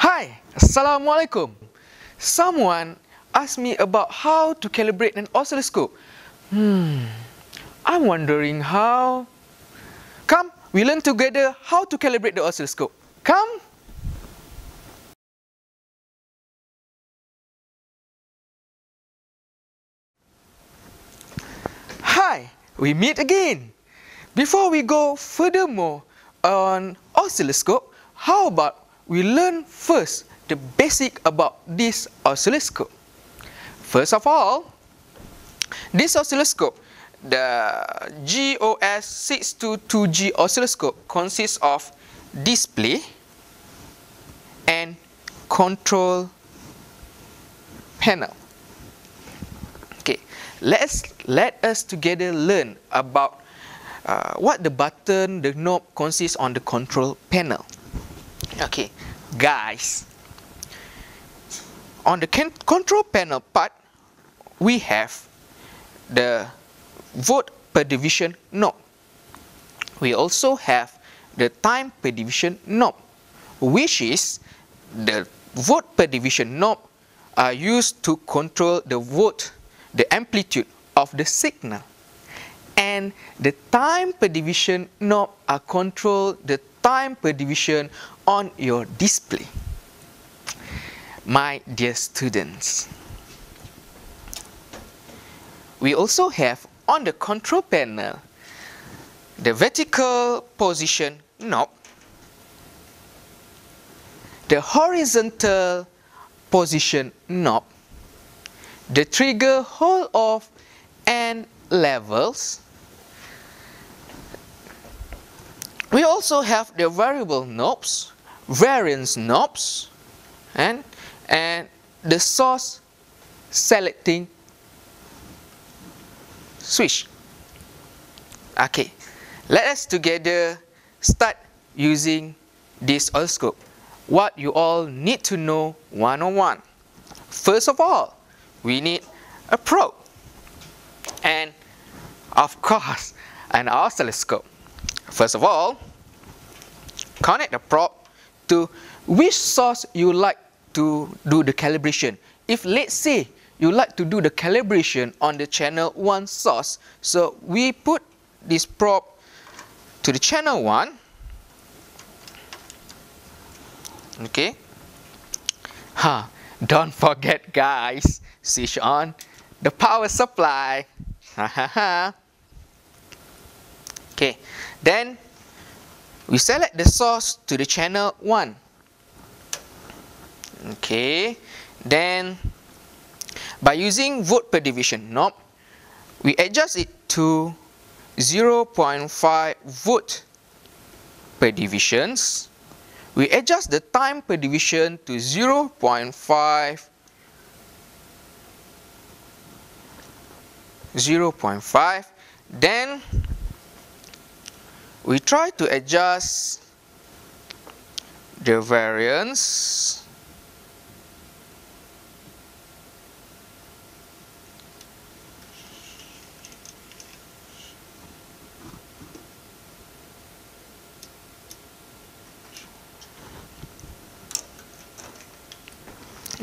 Hi, Assalamualaikum. Someone asked me about how to calibrate an oscilloscope. I'm wondering how. Come, we learn together how to calibrate the oscilloscope. Come. Hi, we meet again. Before we go furthermore on oscilloscope, how about we learn first the basic about this oscilloscope. First of all, this oscilloscope, the GOS 622G oscilloscope, consists of display and control panel. Okay, let us together learn about what the button, the knob consists on the control panel. Okay, guys, on the control panel part, we have the volt per division knob. We also have the time per division knob, which is the volt per division knob are used to control the volt, the amplitude of the signal. And the time per division knob are control the time per division on your display. My dear students, we also have on the control panel the vertical position knob, the horizontal position knob, the trigger hold off and levels. We also have the variable knobs, variance knobs, and the source selecting switch. Okay, let us together start using this oscilloscope. What you all need to know one-on-one. First of all, we need a probe and of course an oscilloscope. First of all, connect the probe to which source you like to do the calibration. If let's say you like to do the calibration on the channel 1 source, so we put this probe to the channel 1. Okay. Don't forget, guys, switch on the power supply. Okay, then we select the source to the channel 1. Okay, then by using volt per division knob, we adjust it to 0.5 volt per divisions. We adjust the time per division to 0.5. Then we try to adjust the variance.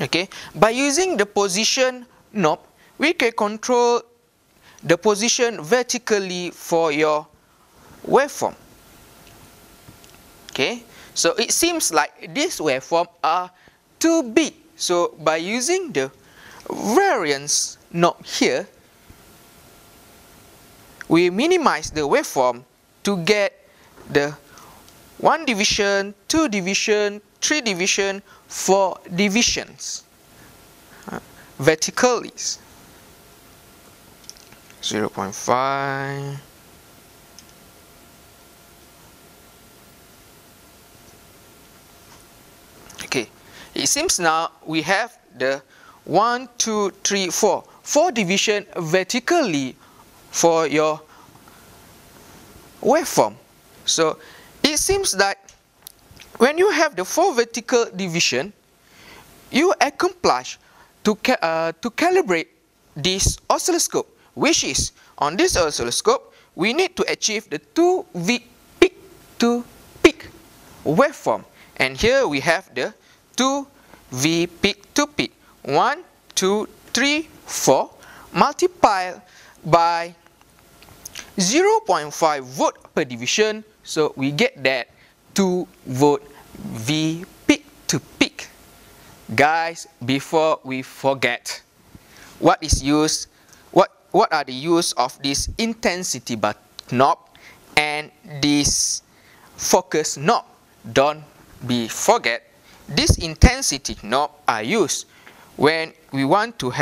Okay, by using the position knob, we can control the position vertically for your waveform. Okay, so it seems like this waveform are too big. So by using the variance knob here, we minimize the waveform to get the 1 division, 2 division, 3 division, 4 divisions vertically. 0.5. Okay, it seems now we have the 1, 2, 3, 4. 4 division vertically for your waveform. So it seems that when you have the 4 vertical division, you accomplish to calibrate this oscilloscope, which is on this oscilloscope we need to achieve the 2V peak to peak waveform. And here we have the 2V peak to peak. 1, 2, 3, 4 multiplied by 0.5 volt per division, so we get that 2 volt V peak to peak. Guys, before we forget, what are the use of this intensity knob and this focus knob? Don't forget, this intensity knob are used when we want to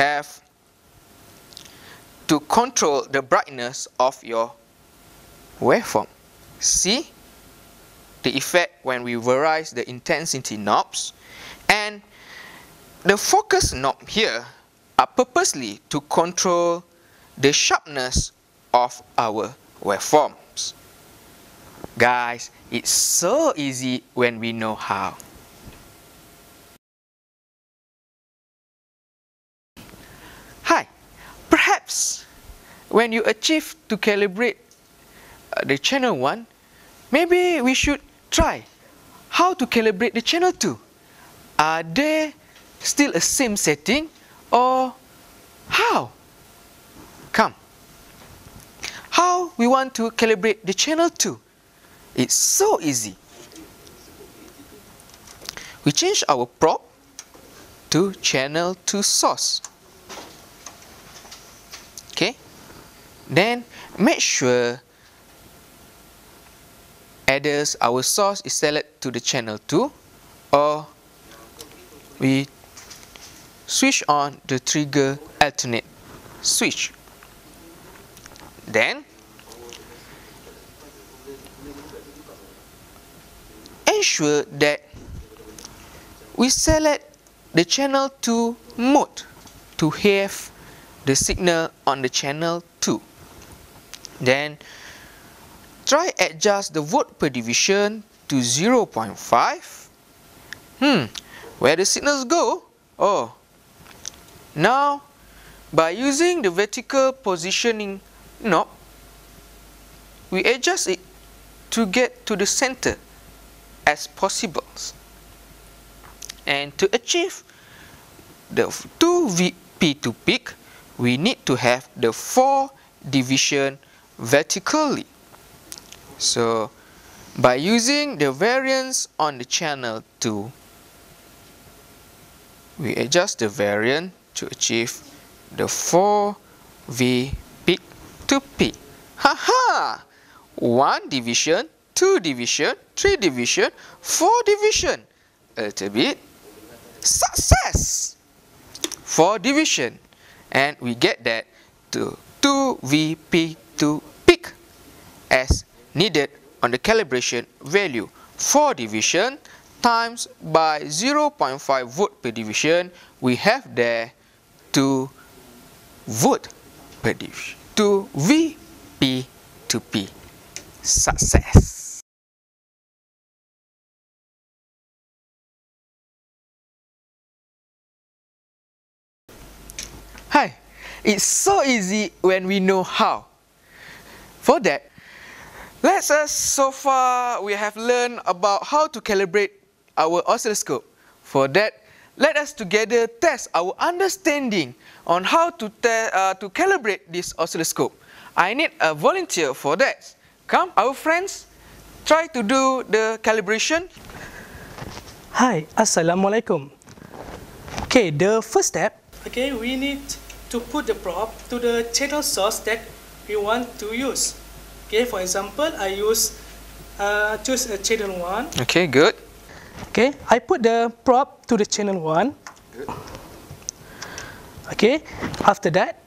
control the brightness of your waveform. See the effect when we varize the intensity knobs, and the focus knob here are purposely to control the sharpness of our waveforms. Guys, it's so easy when we know how. Hi, perhaps when you achieve to calibrate the channel 1, maybe we should try how to calibrate the channel 2. Are they still a same setting or how? Come. How we want to calibrate the channel 2? It's so easy. We change our probe to channel 2 source. Okay? Then make sure either our source is selected to the channel 2 or we switch on the trigger alternate switch. Then ensure that we select the channel 2 mode to have the signal on the channel 2. Then try adjust the volt per division to 0.5. Where the signals go? Oh, now by using the vertical positioning knob, we adjust it to get to the center as possible. And to achieve the 2 peak to peak, we need to have the 4 division vertically. So by using the variance on the channel 2, we adjust the variance to achieve the 4V peak to peak. Haha! 1 division, 2 division, 3 division, 4 division. A little bit. Success! 4 division. And we get that to 2V peak to peak as needed on the calibration value. 4 division times by 0.5 volt per division, we have there 2 volt per division. 2 Vp to P. Success! Hi, it's so easy when we know how. For that, so far we have learned about how to calibrate our oscilloscope. For that, let us together test our understanding on how to calibrate this oscilloscope. I need a volunteer for that. Come, our friends, try to do the calibration. Hi, Assalamualaikum. Okay, the first step, okay, we need to put the probe to the channel source that we want to use. Okay, for example, I choose a channel 1. Okay, good. Okay, I put the probe to the channel 1. Good. Okay, after that,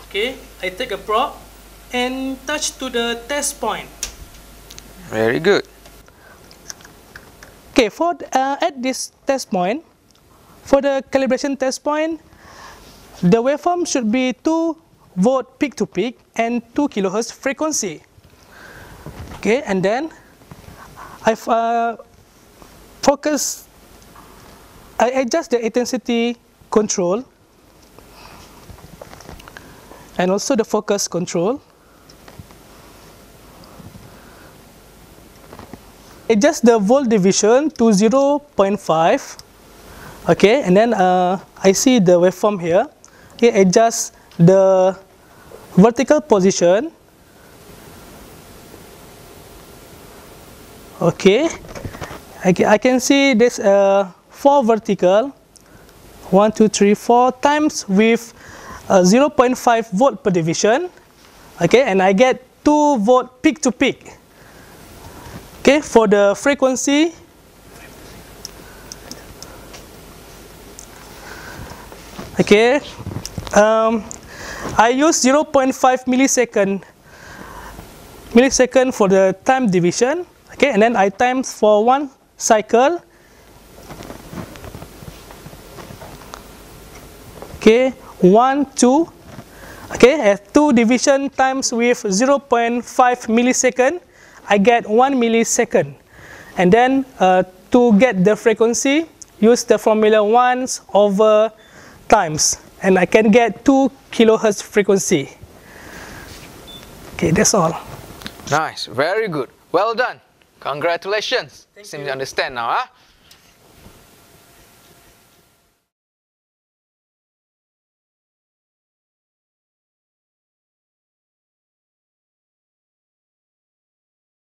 okay, I take a probe and touch to the test point. Very good. Okay, at this test point, for the calibration test point, the waveform should be 2 volt peak to peak and 2 kilohertz frequency. Okay, and then I adjust the intensity control and also the focus control. Adjust the volt division to 0.5 Okay, and then I see the waveform here. Okay, adjust the vertical position. Okay, I can see this 4 vertical, 1, 2, 3, 4 times with 0.5 volt per division. Okay, and I get 2 volt peak to peak. Okay, for the frequency, okay, I use 0.5 millisecond for the time division. Okay, and then I times for 1 cycle. Okay, 1, 2. Okay, as 2 division times with 0.5 millisecond, I get 1 millisecond. And then to get the frequency, use the formula 1 over times, and I can get 2 kilohertz frequency. Okay, that's all. Nice, very good. Well done. Congratulations. Thank Seems you. you understand now, huh?